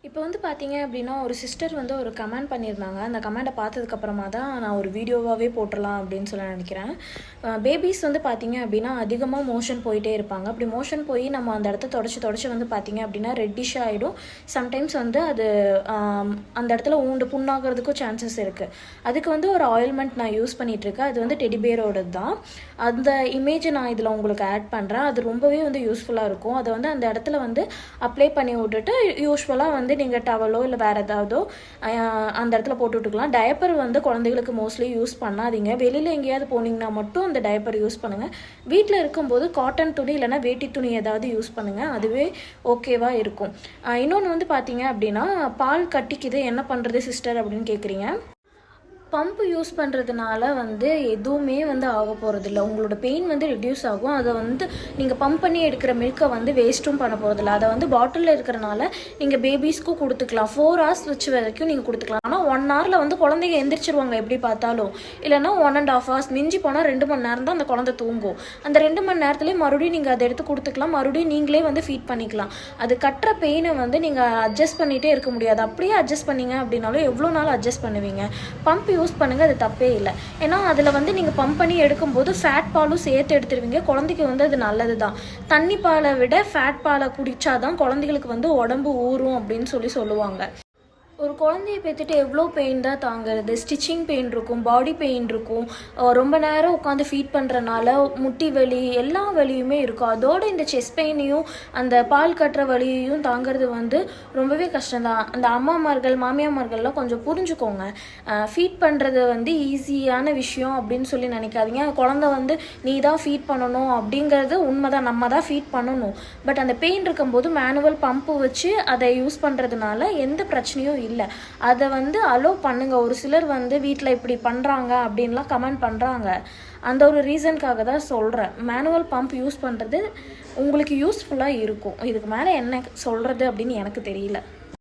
இப்போ வந்து பார்த்தீங்க அப்படின்னா, ஒரு சிஸ்டர் வந்து ஒரு கமெண்ட் பண்ணியிருந்தாங்க. அந்த கமெண்ட்ட பார்த்ததுக்கப்புறமா தான் நான் ஒரு வீடியோவாவே போட்டுறலாம் அப்படின்னு சொல்லி நினைக்கிறேன். பேபீஸ் வந்து பார்த்தீங்க அப்படின்னா, அதிகமாக மோஷன் போயிட்டே இருப்பாங்க. அப்படி மோஷன் போய் நம்ம அந்த இடத்த தொடச்சு தொடச்சு வந்து பார்த்தீங்க அப்படின்னா, ரெட்டிஷ்ஷாக ஆகிடும். சம்டைம்ஸ் வந்து அது அந்த இடத்துல புண்ணாகிறதுக்கும் சான்சஸ் இருக்குது. அதுக்கு வந்து ஒரு ஆயில்மெண்ட் நான் யூஸ் பண்ணிகிட்ருக்கேன். அது வந்து டெடி பேரோடது தான். அந்த இமேஜை நான் இதில் உங்களுக்கு ஆட் பண்ணுறேன். அது ரொம்பவே வந்து யூஸ்ஃபுல்லாக இருக்கும். அதை வந்து அந்த இடத்துல வந்து அப்ளை பண்ணி விட்டுட்டு யூஸ்வலாக வந்து நீங்கள் டவலோ இல்லை வேறு ஏதாவதோ அந்த இடத்துல போட்டு விட்டுக்கலாம். டயப்பர் வந்து குழந்தைகளுக்கு மோஸ்ட்லி யூஸ் பண்ணாதீங்க. வெளியில் எங்கேயாவது போனீங்கன்னா மட்டும் அந்த டயப்பர் யூஸ் பண்ணுங்கள். வீட்டில் இருக்கும்போது காட்டன் துணி இல்லைனா வேட்டி துணி ஏதாவது யூஸ் பண்ணுங்கள். அதுவே ஓகேவாக இருக்கும். இன்னொன்று வந்து பார்த்தீங்க அப்படின்னா, பால் கட்டிக்குது என்ன பண்ணுறது சிஸ்டர் அப்படின்னு கேட்குறீங்க. பம்பு யூஸ் பண்ணுறதுனால வந்து எதுவுமே வந்து ஆக போகிறதில்ல. உங்களோட பெயின் வந்து ரெடியூஸ் ஆகும். அதை வந்து நீங்கள் பம்ப் பண்ணி எடுக்கிற மில்கை வந்து வேஸ்ட்டும் பண்ண போகிறதில்ல. அதை வந்து பாட்டிலில் இருக்கிறனால நீங்கள் பேபிஸ்க்கும் கொடுத்துக்கலாம். 4 hours வச்சு வரைக்கும் நீங்கள் கொடுத்துக்கலாம். ஆனால் 1 hourல வந்து குழந்தைங்க எந்திரிச்சிருவாங்க எப்படி பார்த்தாலும். இல்லைனா 1.5 hours மிஞ்சி போனால் 2 மணி நேரம் தான் அந்த குழந்தை தூங்கும். அந்த 2 மணி நேரத்துலேயே மறுபடியும் நீங்கள் அதை எடுத்து கொடுத்துக்கலாம். மறுபடியும் நீங்களே வந்து ஃபீட் பண்ணிக்கலாம். அது கட்டுற பெயினை வந்து நீங்கள் அட்ஜஸ்ட் பண்ணிகிட்டே இருக்க முடியாது. அப்படியே அட்ஜஸ்ட் பண்ணிங்க அப்படின்னாலும் எவ்வளோ நாள் அட்ஜஸ்ட் பண்ணுவீங்க. பம்ப் யூஸ் பண்ணுங்கள், அது தப்பே இல்லை. ஏன்னா அதில் வந்து நீங்கள் பம்ப் பண்ணி எடுக்கும்போது ஃபேட் பாலும் சேர்த்து எடுத்துருவீங்க. குழந்தைக்கு வந்து அது நல்லது தான். தண்ணி பாலை விட ஃபேட் பாலை குடித்தாதான் குழந்தைகளுக்கு வந்து உடம்பு ஊறும் அப்படின்னு சொல்லுவாங்க. ஒரு குழந்தைய பெற்றுட்டு எவ்வளோ பெயின் தான் தாங்கிறது. ஸ்டிச்சிங் பெயின் இருக்கும், பாடி பெயின் இருக்கும், ரொம்ப நேரம் உட்காந்து ஃபீட் பண்ணுறனால முட்டி வலி எல்லா வலியுமே இருக்கும். அதோடு இந்த செஸ்ட் பெயினையும் அந்த பால் கட்டுற வலியையும் தாங்கிறது வந்து ரொம்பவே கஷ்டம்தான். அந்த அம்மாமார்கள் மாமியாமார்கள்லாம் கொஞ்சம் புரிஞ்சுக்கோங்க. ஃபீட் பண்ணுறது வந்து ஈஸியான விஷயம் அப்படின்னு சொல்லி நினைக்காதீங்க. குழந்தை வந்து நீ தான் ஃபீட் பண்ணணும் அப்படிங்கிறது உண்மை தான். நம்ம தான் ஃபீட் பண்ணணும். பட் அந்த பெயின் இருக்கும்போது மேனுவல் பம்பு வச்சு அதை யூஸ் பண்ணுறதுனால எந்த பிரச்சனையும் இல்லை. அதை வந்து அலோ பண்ணுங்க. ஒரு சிலர் வந்து வீட்டில் இப்படி பண்ணுறாங்க அப்படின்லாம் கமெண்ட் பண்ணுறாங்க. அந்த ஒரு ரீசனுக்காக தான் சொல்கிறேன். மேனுவல் பம்ப் யூஸ் பண்ணுறது உங்களுக்கு யூஸ்ஃபுல்லாக இருக்கும். இதுக்கு மேலே என்ன சொல்கிறது அப்படின்னு எனக்கு தெரியல.